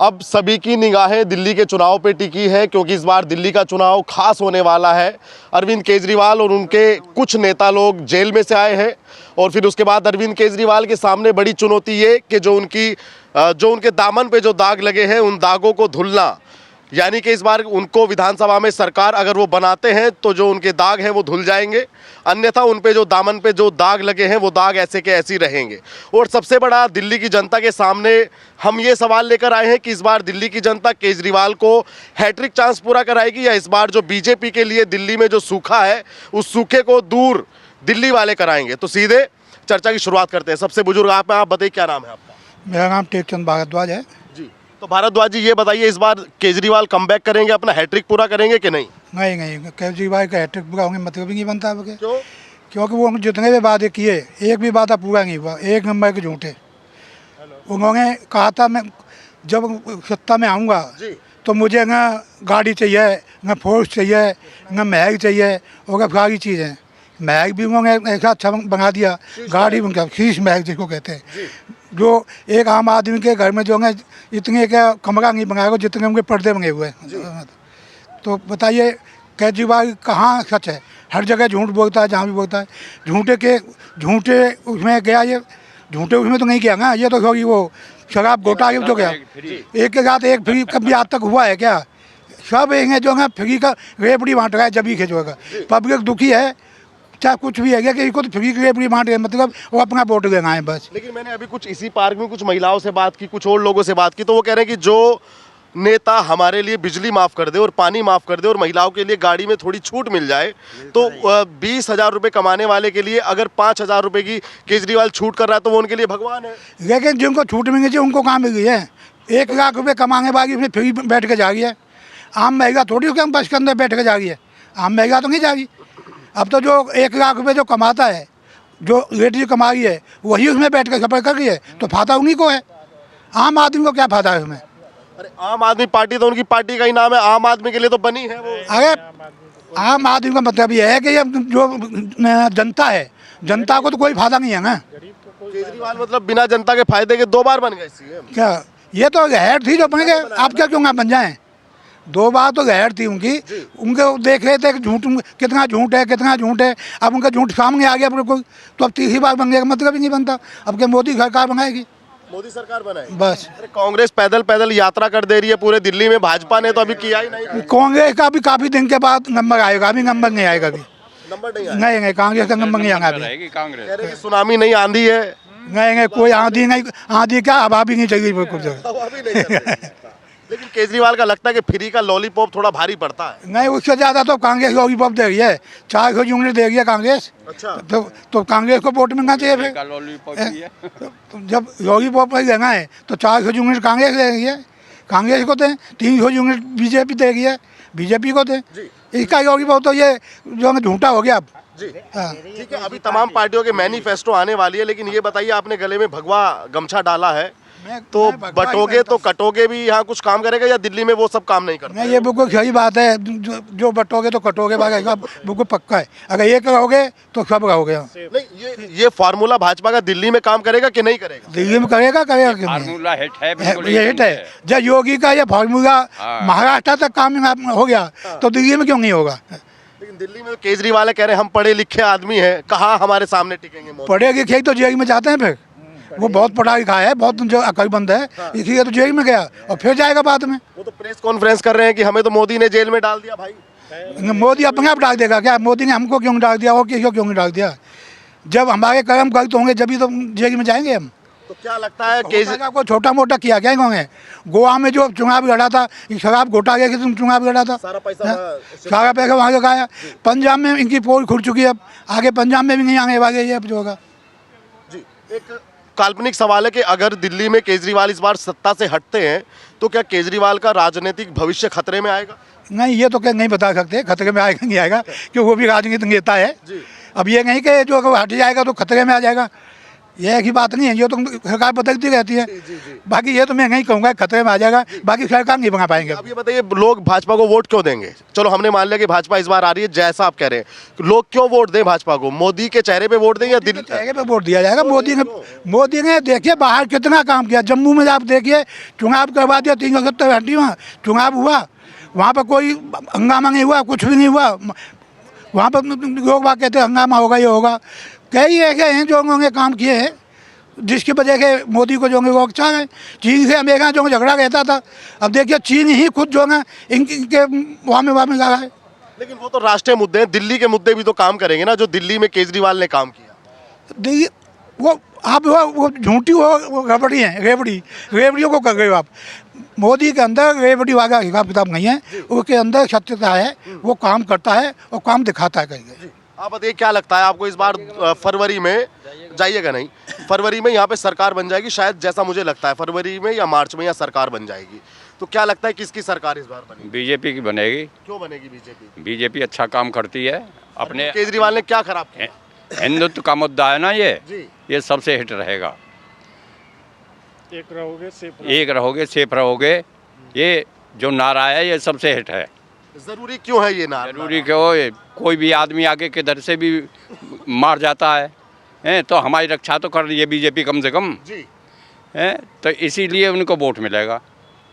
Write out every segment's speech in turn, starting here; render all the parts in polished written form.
अब सभी की निगाहें दिल्ली के चुनाव पे टिकी है, क्योंकि इस बार दिल्ली का चुनाव खास होने वाला है। अरविंद केजरीवाल और उनके कुछ नेता लोग जेल में से आए हैं और फिर उसके बाद अरविंद केजरीवाल के सामने बड़ी चुनौती ये कि जो उनके दामन पे जो दाग लगे हैं उन दागों को धुलना, यानी कि इस बार उनको विधानसभा में सरकार अगर वो बनाते हैं तो जो उनके दाग हैं वो धुल जाएंगे, अन्यथा उन पे जो दामन पे जो दाग लगे हैं वो दाग ऐसे के ऐसे ही रहेंगे। और सबसे बड़ा दिल्ली की जनता के सामने हम ये सवाल लेकर आए हैं कि इस बार दिल्ली की जनता केजरीवाल को हैट्रिक चांस पूरा कराएगी या इस बार जो बीजेपी के लिए दिल्ली में जो सूखा है उस सूखे को दूर दिल्ली वाले कराएंगे। तो सीधे चर्चा की शुरुआत करते हैं। सबसे बुजुर्ग आप हैं, आप बताइए क्या नाम है आपका? मेरा नाम टेकचंद भारद्वाज है जी। तो भारद्वाज जी ये बताइए, इस बार केजरीवाल कमबैक करेंगे, अपना हैट्रिक पूरा करेंगे कि नहीं? नहीं, केजरीवाल का हैट्रिक पूरा होंगे मतलब ही नहीं बनता है। क्यों? क्योंकि वो जितने भी वादे किए एक भी वादा पूरा नहीं हुआ, एक नंबर के झूठे। उन्होंने कहा था मैं जब सत्ता में आऊँगा तो मुझे ना गाड़ी चाहिए, ना फोर्स चाहिए, ना महल चाहिए और सारी चीज़ें। महल भी उन्होंने ऐसा अच्छा बना दिया, गाड़ी बन गया, शीश महल जिसको कहते हैं, जो एक आम आदमी के घर में जो है इतने का कमरा नहीं बनाएगा जितने उनके पर्दे बने हुए हैं। तो बताइए केजरीवाल कहाँ सच है? हर जगह झूठ बोलता है, जहाँ भी बोलता है झूठे उसमें गया, ये झूठे उसमें तो नहीं गया ना, ये तो होगी वो शराब घोटाले जो गया एक के साथ एक फ्री कभी आज तक हुआ है क्या? सब एक है जो है फ्री का रेपड़ी बांट रहा है, जब ही खेचेगा। पब्लिक दुखी है, चाहे कुछ भी है क्या कि इसको तो फ्री की रेपड़ी बांट रहे, मतलब वो अपना वोट देना है बस। लेकिन मैंने अभी कुछ इसी पार्क में कुछ महिलाओं से बात की, कुछ और लोगों से बात की, तो वो कह रहे हैं कि जो नेता हमारे लिए बिजली माफ़ कर दे और पानी माफ़ कर दे और महिलाओं के लिए गाड़ी में थोड़ी छूट मिल जाए, तो 20,000 रुपये कमाने वाले के लिए अगर 5,000 रुपये की केजरीवाल छूट कर रहा है तो वो उनके लिए भगवान है। लेकिन जिनको छूट मिल गई उनको कहाँ मिल गई है? 1 लाख रुपये कमाने वाली उसमें फ्री बैठ के जा रही है। आम महिला थोड़ी उसके बस के अंदर बैठ के जा रही है, आम महिला तो नहीं जा रही। अब तो जो 1 लाख रुपये जो कमाता है, जो लेडी कमा रही है, वही उसमें बैठ कर सफर कर रही है, तो फायदा उन्हीं को है। आम आदमी को क्या फायदा है उसमें? अरे आम आदमी पार्टी तो उनकी पार्टी का ही नाम है, आम आदमी के लिए तो बनी है वो। अरे आम आदमी का मतलब ये है कि ये जो जनता है, जनता को तो कोई फायदा नहीं है ना। केजरीवाल मतलब बिना जनता के फायदे के 2 बार बन गए सीएम। क्या ये तो हेड थी जो बन गए, आप क्या क्यों ना बन जाएं? 2 बार तो गैर थी उनकी, उनके देख रहे थे कि झूठ कितना झूठ है, कितना झूठ है। अब उनका झूठ सामने आ गया बिल्कुल, तो अब तीसरी बार बनने का मतलब ही नहीं बनता। अब क्या मोदी सरकार बनाएगी? मोदी सरकार बनाए बस। अरे कांग्रेस पैदल पैदल यात्रा कर दे रही है पूरे दिल्ली में, भाजपा ने तो अभी किया ही नहीं। कांग्रेस का भी काफी दिन के बाद नंबर आएगा, अभी नंबर नहीं आएगा। अभी नंबर नहीं आया। नहीं, कांग्रेस का नंबर नहीं आएगा अभी। कह रहे कि सुनामी नहीं, आंधी है। नहीं, कोई आंधी नहीं, आंधी क्या हवा भी नहीं चाहिए बिल्कुल। लेकिन केजरीवाल का लगता है कि फ्री का लॉलीपॉप थोड़ा भारी पड़ता है। नहीं, उससे ज़्यादा तो कांग्रेस लॉलीपॉप दे रही है, 400 यूनिट दे रही है कांग्रेस। अच्छा। तो कांग्रेस को वोट मिलना चाहिए फिर। तो जब लॉलीपॉप ही लेना है तो 400 यूनिट कांग्रेस दे रही है, कांग्रेस को दें। 300 यूनिट बीजेपी दे रही है, बीजेपी को दें। इसका लॉलीपॉप तो ये जो है झूठा हो गया अब। जी ठीक है, अभी तमाम पार्टियों के मैनिफेस्टो आने वाली है, लेकिन ये बताइए आपने गले में भगवा गमछा डाला है, तो बटोगे तो कटोगे भी यहाँ कुछ काम करेगा या दिल्ली में वो सब काम नहीं करता? नहीं, ये बिल्कुल सही बात है, जो बटोगे तो कटोगे, बिल्कुल पक्का है। अगर ये करोगे तो सब रहोगे। नहीं, ये फार्मूला भाजपा का दिल्ली में काम करेगा कि नहीं करेगा? दिल्ली में करेगा फार्मूला हिट है, ये हिट है। जब योगी का ये फार्मूला महाराष्ट्र तक काम हो गया तो दिल्ली में क्यों नहीं होगा? लेकिन दिल्ली में केजरीवाल कह रहे हैं हम पढ़े लिखे आदमी हैं, कहाँ हमारे सामने टिकेंगे? पढ़े लिखे तो जेल में जाते हैं, फिर वो बहुत पढ़ा लिखा है, बहुत जो अकलमंद है, इसलिए तो जेल में गया और फिर जाएगा बाद में। वो तो प्रेस कॉन्फ्रेंस कर रहे हैं कि हमें तो मोदी ने जेल में डाल दिया। भाई मोदी अपने आप डाल देगा क्या? मोदी ने हमको क्यों डाल दिया और किसी को क्यों नहीं डाल दिया? जब हमारे कर्म गलत होंगे जब ही तो जेल में जाएंगे हम। तो क्या लगता है केजरीवाल को छोटा मोटा किया क्या इन्होंने? गोवा में जो चुनाव लड़ा था, शराब घोटाले के तुम चुनाव लड़ा था, सारा पैसा वहाँ लगाया। पंजाब में इनकी पोल खुल चुकी है, अब आगे पंजाब में भी नहीं आने वाले ये अब जो होगा। जी, एक काल्पनिक सवाल है कि अगर दिल्ली में केजरीवाल इस बार सत्ता से हटते हैं तो क्या केजरीवाल का राजनीतिक भविष्य खतरे में आएगा? नहीं, ये तो क्या नहीं बता सकते खतरे में आएगा नहीं आएगा, क्योंकि वो भी राजनीतिक नेता है। अब ये नहीं कि जो हट जाएगा तो खतरे में आ जाएगा, ये एक ही बात नहीं है, ये तो सरकार बदलती रहती है। बाकी ये तो मैं नहीं कहूँगा खतरे में आ जाएगा, बाकी सरकार नहीं बना पाएंगे। अब ये बताइए, लोग भाजपा को वोट क्यों देंगे? चलो हमने मान लिया कि भाजपा इस बार आ रही है, जैसा आप कह रहे हैं, लोग क्यों वोट दें भाजपा को? मोदी के चेहरे पे वोट दें या दिल्ली चेहरे पे वोट दिया जाएगा? मोदी ने देखिए बाहर कितना काम किया। जम्मू में आप देखिए, चुनाव करवा दिया 371 घंटे में चुनाव हुआ, वहाँ पर कोई हंगामा नहीं हुआ, कुछ भी नहीं हुआ। वहाँ पर लोग बात कहते हंगामा होगा, ये होगा। कई ऐसे हैं जो उन्होंने काम किए हैं जिसकी वजह से मोदी को जो है वो अच्छा है। चीन से अमेरिका जो झगड़ा रहता था, अब देखिए चीन ही खुद जो है इनके वहाँ में लगा है। लेकिन वो तो राष्ट्रीय मुद्दे हैं, दिल्ली के मुद्दे भी तो काम करेंगे ना, जो दिल्ली में केजरीवाल ने काम किया। वो आप वो झूठी वो रबड़ी हैं, रेवड़ियों को कर रहे हो आप। मोदी के अंदर रेवड़ी वाला हिसाब किताब नहीं है, उसके अंदर सत्यता है, वो काम करता है और काम दिखाता है कहीं। आप बताइए, क्या लगता है आपको इस बार फरवरी में, जाइएगा नहीं, फरवरी में यहाँ पे सरकार बन जाएगी शायद, जैसा मुझे लगता है फरवरी में या मार्च में यहाँ सरकार बन जाएगी, तो क्या लगता है किसकी सरकार इस बार बनेगी? बीजेपी की बनेगी। क्यों बनेगी बीजेपी? बीजेपी अच्छा काम करती है। अपने केजरीवाल ने क्या खराब किया? हिंदुत्व का मुद्दा है ना, जी। ये सबसे हिट रहेगा। एक रहोगे सेफ रहोगे, ये जो नारा है ये सबसे हिट है। जरूरी क्यों है ये नारा? जरूरी क्यों? कोई भी आदमी आगे किधर से भी मार जाता है, तो हमारी रक्षा तो कर रही है बीजेपी कम से कम जी है, तो इसीलिए उनको वोट मिलेगा।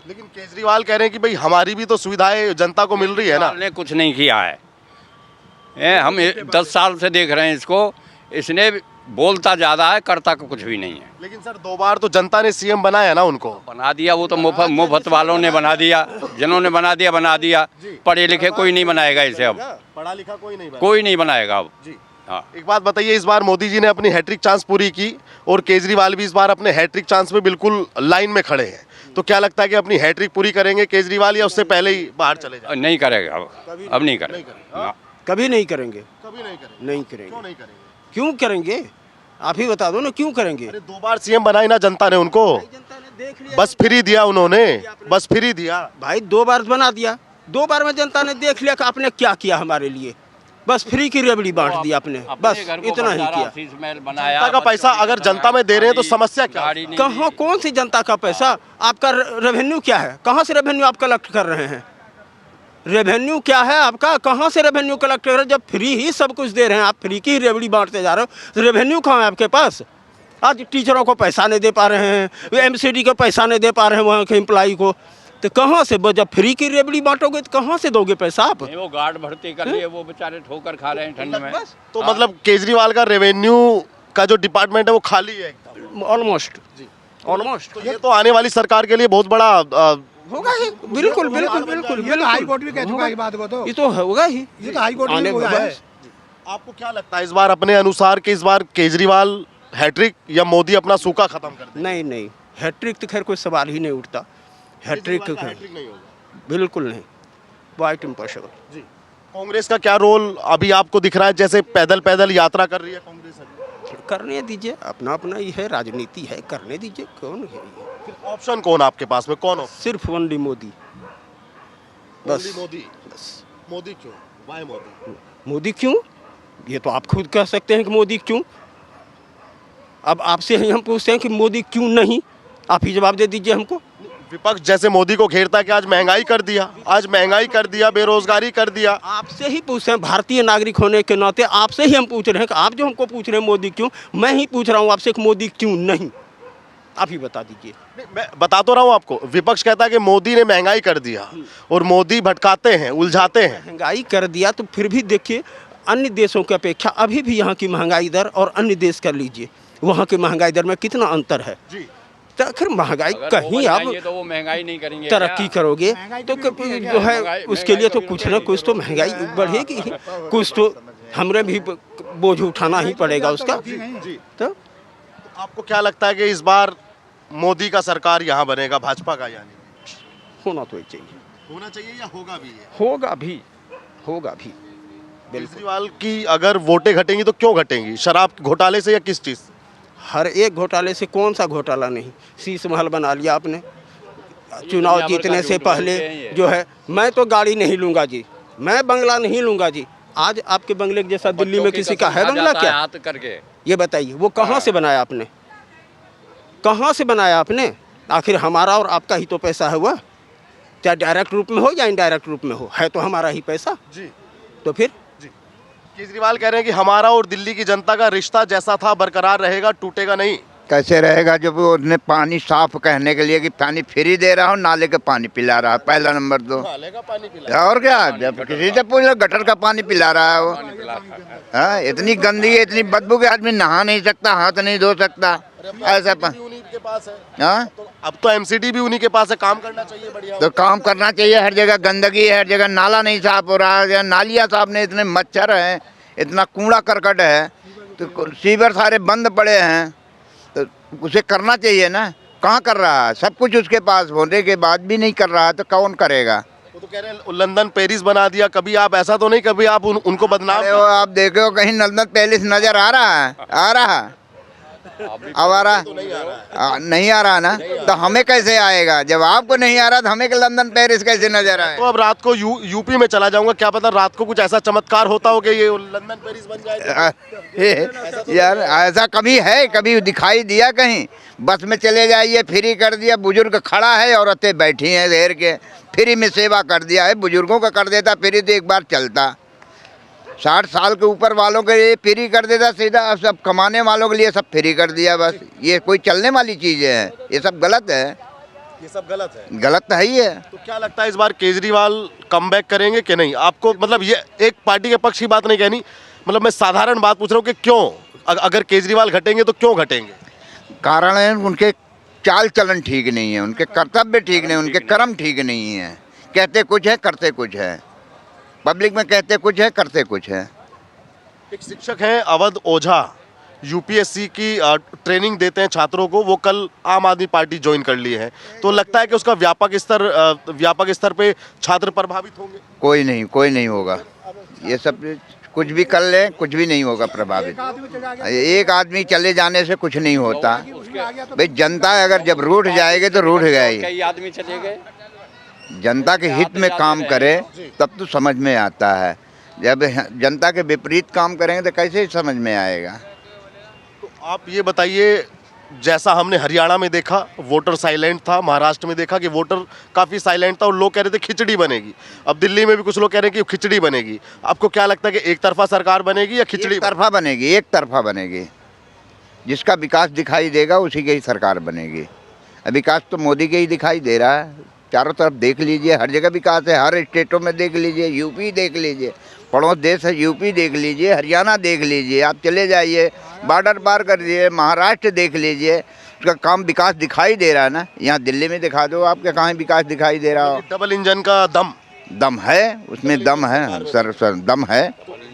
लेकिन केजरीवाल कह रहे हैं कि भाई हमारी भी तो सुविधाएं जनता को मिल रही है ना। ने कुछ नहीं किया है, हम 10 साल से देख रहे हैं इसको। इसने बोलता ज़्यादा है, करता को कुछ भी नहीं है। लेकिन सर 2 बार तो जनता ने सीएम बनाया ना उनको। बना दिया, वो तो मुफ्त वालों ने बना दिया, जिन्होंने बना दिया। पढ़े लिखे कोई नहीं बनाएगा इसे, अब पढ़ा लिखा कोई नहीं बनाएगा अब। जी हाँ। एक बात बताइए, इस बार मोदी जी ने अपनी हैट्रिक चांस पूरी की और केजरीवाल भी इस बार अपने हैट्रिक चांस में बिल्कुल लाइन में खड़े हैं, तो क्या लगता है कि अपनी हैट्रिक पूरी करेंगे केजरीवाल या उससे पहले ही बाहर चले जाएंगे? नहीं करेगा अब नहीं करेगा। कभी नहीं करेंगे। कभी नहीं करेंगे। नहीं करेंगे। क्यों नहीं करेंगे? क्यों करेंगे? आप ही बता दो ना, क्यों करेंगे? अरे 2 बार सीएम बनाई ना जनता ने उनको, जनता ने देख लिया, बस फ्री दिया उन्होंने, बस फ्री दिया भाई 2 बार बना दिया, 2 बार में जनता ने देख लिया कि आपने क्या किया हमारे लिए। बस फ्री की रेवड़ी बांट दी आपने, बस इतना ही किया। जनता का पैसा अगर जनता में दे रहे हैं तो समस्या क्या है? कहाँ, कौन सी जनता का पैसा? आपका रेवेन्यू क्या है? कहाँ से रेवेन्यू आप कलेक्ट कर रहे हैं? रेवेन्यू क्या है आपका? कहाँ से रेवेन्यू कलेक्ट कर रहे हैं? जब फ्री ही सब कुछ दे रहे हैं, आप फ्री की रेवड़ी बांटते जा रहे हो, तो रेवेन्यू कहाँ है आपके पास? आज टीचरों को पैसा नहीं दे पा रहे हैं, एमसीडी को पैसा नहीं दे पा रहे हैं, वहाँ के एम्प्लॉई को, तो कहाँ से? जब फ्री की रेवड़ी बांटोगे तो कहाँ से दोगे पैसा आप? वो गार्ड भर्ती कर लिए, वो बेचारे ठोकर खा रहे हैं ठंड में। तो मतलब केजरीवाल का रेवेन्यू का जो डिपार्टमेंट है वो खाली है एकदम, ऑलमोस्ट। तो ये तो आने वाली सरकार के लिए बहुत बड़ा होगा ही, बिल्कुल बिल्कुल बिल्कुल। ये तो हाई कोर्ट भी कह चुका है बात को, तो ये तो होगा ही, ये तो हाई कोर्ट में हो गया है। आपको क्या लगता है इस बार अपने अनुसार कि इस बार केजरीवाल हैट्रिक या मोदी अपना सूखा खत्म कर दें? नहीं, हैट्रिक तो खैर कोई सवाल ही नहीं उठता। हैट्रिक नहीं होगा, बिल्कुल नहीं, वाइट इम्पॉसिबल। जी। कांग्रेस का क्या रोल अभी आपको दिख रहा है? जैसे पैदल पैदल यात्रा कर रही है कांग्रेस अभी। करने दीजिए, अपना अपना ये है, राजनीति है, करने दीजिए। कौन है ये? फिर ऑप्शन कौन आपके पास में, कौन ऑप्शन? सिर्फ ओनली मोदी, बस। मोदी। मोदी क्यों? वाई मोदी? मोदी क्यों? ये तो आप खुद कह सकते हैं कि मोदी क्यों। अब आपसे ही हम पूछते हैं कि मोदी क्यों नहीं, आप ही जवाब दे दीजिए हमको। विपक्ष जैसे मोदी को घेरता है कि आज महंगाई कर दिया, बेरोजगारी कर दिया। आपसे ही पूछ रहे हैं, भारतीय नागरिक होने के नाते आपसे ही हम पूछ रहे हैं कि आप जो हमको पूछ रहे हैं मोदी क्यों, मैं ही पूछ रहा हूँ आपसे कि मोदी क्यों नहीं, आप ही बता दीजिए। मैं बता तो रहा हूँ आपको, विपक्ष कहता है कि मोदी ने महंगाई कर दिया और मोदी भटकाते हैं, उलझाते हैं। महंगाई कर दिया तो फिर भी देखिए, अन्य देशों की अपेक्षा अभी भी यहाँ की महंगाई दर और अन्य देश कर लीजिए, वहाँ की महंगाई दर में कितना अंतर है। जी। तो आखिर महंगाई कहीं आप तो वो महंगाई नहीं करेंगे, तरक्की करोगे तो जो है उसके लिए तो कुछ ना कुछ तो महंगाई बढ़ेगी ही, कुछ तो हमें भी बोझ उठाना ही पड़ेगा उसका। तो आपको क्या लगता है कि इस बार मोदी का सरकार यहाँ बनेगा, भाजपा का? यानी होना तो चाहिए, होना चाहिए या होगा भी? होगा भी। केजरीवाल की अगर वोटें घटेंगी तो क्यों घटेंगी? शराब घोटाले से या किस चीज़? हर एक घोटाले से, कौन सा घोटाला नहीं? शीश महल बना लिया आपने चुनाव जीतने से पहले, जो है मैं तो गाड़ी नहीं लूंगा जी, मैं बंगला नहीं लूंगा जी। आज आपके बंगले के जैसा दिल्ली में किसी का है बंगला क्या? हाथ करके ये बताइए, वो कहाँ से बनाया आपने? कहाँ से बनाया आपने? आखिर हमारा और आपका ही तो पैसा है वह, चाहे डायरेक्ट रूप में हो या इनडायरेक्ट रूप में हो, है तो हमारा ही पैसा। जी तो फिर केजरीवाल कह रहे हैं कि हमारा और दिल्ली की जनता का रिश्ता जैसा था बरकरार रहेगा, टूटेगा नहीं। कैसे रहेगा जब उसने पानी साफ कहने के लिए कि पानी फ्री दे रहा हूँ, नाले का पानी पिला रहा है, पहला नंबर तो। नाले का पानी पिला, और क्या, जब किसी से पूछ लो गटर का पानी पिला रहा है वो। हाँ, इतनी गंदगी है, इतनी बदबू के आदमी नहा नहीं सकता, हाथ नहीं धो सकता, ऐसा भी उन्हीं के पास है। हाँ, तो अब तो एमसीडी भी उन्हीं के पास है, काम करना चाहिए बढ़िया। तो काम करना चाहिए। हर जगह गंदगी है, हर जगह नाला नहीं साफ हो रहा है, नालियाँ साफ नहीं, इतने मच्छर हैं, इतना कूड़ा करकट है, तो सीवर सारे बंद पड़े हैं, तो उसे करना चाहिए ना। कहाँ कर रहा है? सब कुछ उसके पास होने के बाद भी नहीं कर रहा है, तो कौन करेगा? वो तो कह रहे हैं लंदन पेरिस बना दिया। कभी आप ऐसा तो नहीं, कभी आप उनको बदनाम अरे वो आप देखो कहीं लंदन पैलेस नजर आ रहा है? आ रहा है? अब आ रहा? नहीं आ रहा ना, तो हमें कैसे आएगा? जब आपको नहीं आ रहा तो हमें लंदन पेरिस कैसे नजर आए? तो अब रात को यूपी में चला जाऊंगा, क्या पता रात को कुछ ऐसा चमत्कार होता हो कि ये लंदन पेरिस बन जाए। यार ऐसा कभी है, कभी दिखाई दिया कहीं? बस में चले जाइए, फ्री कर दिया, बुजुर्ग खड़ा है, औरतें बैठी हैं देर के, फ्री में सेवा कर दिया है। बुजुर्गों का कर देता फ्री तो एक बार चलता, 60 साल के ऊपर वालों के लिए फ्री कर देता सीधा, अब सब कमाने वालों के लिए सब फ्री कर दिया बस। ये कोई चलने वाली चीज़ें हैं? ये सब गलत है, ये सब गलत है। गलत तो है ही है। तो क्या लगता है इस बार केजरीवाल कमबैक करेंगे कि नहीं? आपको मतलब ये एक पार्टी के पक्ष की बात नहीं कहनी, मतलब मैं साधारण बात पूछ रहा हूँ कि क्यों अगर केजरीवाल घटेंगे तो क्यों घटेंगे? कारण है उनके चाल चलन ठीक नहीं है, उनके कर्तव्य ठीक नहीं, उनके कर्म ठीक नहीं है। कहते कुछ है, करते कुछ है। पब्लिक में कहते कुछ है, करते कुछ है। एक शिक्षक हैं अवध ओझा, यूपीएससी की ट्रेनिंग देते हैं छात्रों को, वो कल आम आदमी पार्टी ज्वाइन कर ली है। तो लगता है कि उसका व्यापक स्तर पे छात्र प्रभावित होंगे? कोई नहीं होगा। ये सब कुछ भी कर ले, कुछ भी नहीं होगा प्रभावित। एक आदमी चले जाने से कुछ नहीं होता भाई। जनता अगर जब रूठ जाएगी तो रूठ गई। कई आदमी चले गए। जनता के हित में काम करे तब तो समझ में आता है। जब जनता के विपरीत काम करेंगे तो कैसे समझ में आएगा? तो आप ये बताइए, जैसा हमने हरियाणा में देखा वोटर साइलेंट था, महाराष्ट्र में देखा कि वोटर काफ़ी साइलेंट था और लोग कह रहे थे खिचड़ी बनेगी। अब दिल्ली में भी कुछ लोग कह रहे हैं कि खिचड़ी बनेगी। आपको क्या लगता है कि एक तरफा सरकार बनेगी या खिचड़ी? एक तरफा बनेगी, एक तरफा बनेगी। जिसका विकास दिखाई देगा उसी की ही सरकार बनेगी। विकास तो मोदी के ही दिखाई दे रहा है, चारों तरफ देख लीजिए, हर जगह विकास है। हर स्टेटों में देख लीजिए, यूपी देख लीजिए, पड़ोस देश है यूपी देख लीजिए, हरियाणा देख लीजिए, आप चले जाइए बॉर्डर पार कर दीजिए, महाराष्ट्र देख लीजिए, उसका काम विकास दिखाई दे रहा है ना। यहाँ दिल्ली में दिखा दो आपके, कहाँ विकास दिखाई दे रहा हो? डबल इंजन का दम है, उसमें दम है सर, दम है।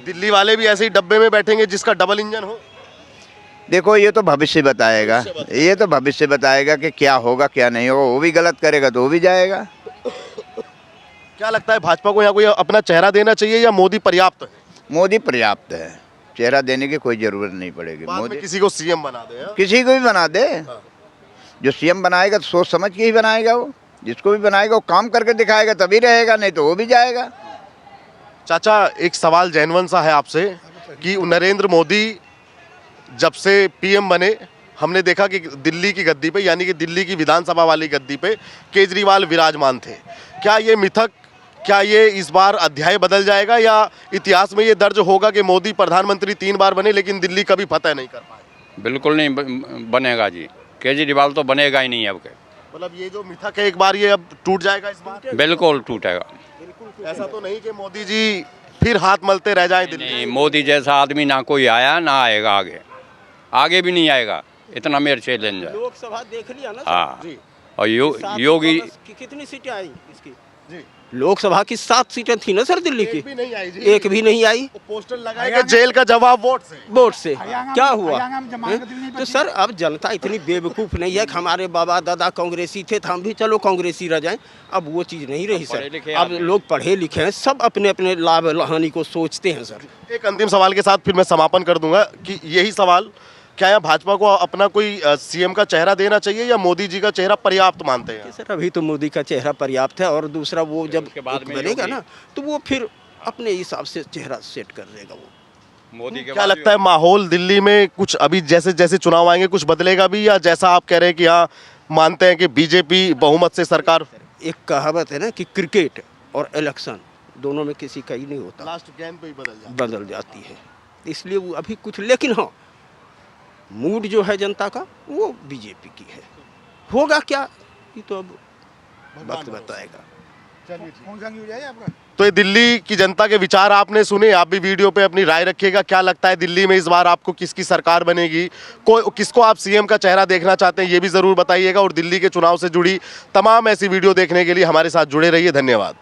दिल्ली वाले भी ऐसे ही डब्बे में बैठेंगे जिसका डबल इंजन हो? देखो ये तो भविष्य बताएगा, ये तो भविष्य बताएगा कि क्या होगा क्या नहीं होगा। वो भी गलत करेगा तो वो भी जाएगा। क्या लगता है भाजपा को यहाँ कोई अपना चेहरा देना चाहिए या मोदी पर्याप्त है? मोदी पर्याप्त है, चेहरा देने की कोई जरूरत नहीं पड़ेगी। बाद में मोदी किसी को सीएम बना दे, किसी को भी बना दे। जो सीएम बनाएगा तो सोच समझ के ही बनाएगा। वो जिसको भी बनाएगा वो काम करके दिखाएगा तभी रहेगा, नहीं तो वो भी जाएगा। चाचा एक सवाल जैनवन सा है आपसे कि नरेंद्र मोदी जब से पीएम बने हमने देखा कि दिल्ली की गद्दी पे, यानी कि दिल्ली की विधानसभा वाली गद्दी पे केजरीवाल विराजमान थे। क्या ये मिथक, क्या ये इस बार अध्याय बदल जाएगा या इतिहास में ये दर्ज होगा कि मोदी प्रधानमंत्री 3 बार बने लेकिन दिल्ली कभी फतह नहीं कर पाए? बिल्कुल नहीं बनेगा जी, केजरीवाल तो बनेगा ही नहीं अब के। मतलब ये जो मिथक है एक बार ये अब टूट जाएगा इस बार? बिल्कुल टूटेगा। ऐसा तो नहीं कि मोदी जी फिर हाथ मलते रह जाएं दिल्ली? नहीं, मोदी जैसा आदमी ना कोई आया ना आएगा, आगे भी नहीं आएगा। इतना मेरे चैलेंज है। लोकसभा देख लिया ना हाँ, जी। और योगी कितनी सीटें आई इसकी? जी, लोकसभा की 7 सीटें थी ना सर दिल्ली की, एक भी नहीं आई जी। एक भी नहीं आई। पोस्टर लगाए कि जेल का जवाब वोट से। क्या हुआ? तो सर अब जनता इतनी बेवकूफ़ नहीं है कि हमारे बाबा दादा कांग्रेसी थे तो हम भी चलो कांग्रेसी रह जाएं। अब वो चीज़ नहीं रही सर। अब लोग पढ़े लिखे हैं, सब अपने अपने लाभ हानि को सोचते हैं सर। एक अंतिम सवाल के साथ फिर मैं समापन कर दूंगा कि यही सवाल, क्या यहाँ भाजपा को अपना कोई सीएम का चेहरा देना चाहिए या मोदी जी का चेहरा पर्याप्त मानते हैं? सर अभी तो मोदी का चेहरा पर्याप्त है, और दूसरा वो जब बनेगा ना तो वो फिर अपने हिसाब से चेहरा सेट कर देगा वो। मोदी के क्या बाद लगता है माहौल दिल्ली में कुछ अभी जैसे जैसे चुनाव आएंगे कुछ बदलेगा भी, या जैसा आप कह रहे हैं कि हाँ मानते हैं कि बीजेपी बहुमत से सरकार? एक कहावत है ना कि क्रिकेट और इलेक्शन दोनों में किसी का ही नहीं होता, लास्ट गेंद पे ही बदल जाती है। इसलिए वो अभी कुछ, लेकिन हाँ मूड जो है जनता का वो बीजेपी की है। होगा क्या ये तो अब वक्त बताएगा। कौन सा न्यूज़ है आपका? तो ये दिल्ली की जनता के विचार आपने सुने, आप भी वीडियो पे अपनी राय रखिएगा। क्या लगता है दिल्ली में इस बार आपको किसकी सरकार बनेगी, किसको आप सीएम का चेहरा देखना चाहते हैं, ये भी जरूर बताइएगा। और दिल्ली के चुनाव से जुड़ी तमाम ऐसी वीडियो देखने के लिए हमारे साथ जुड़े रहिए। धन्यवाद।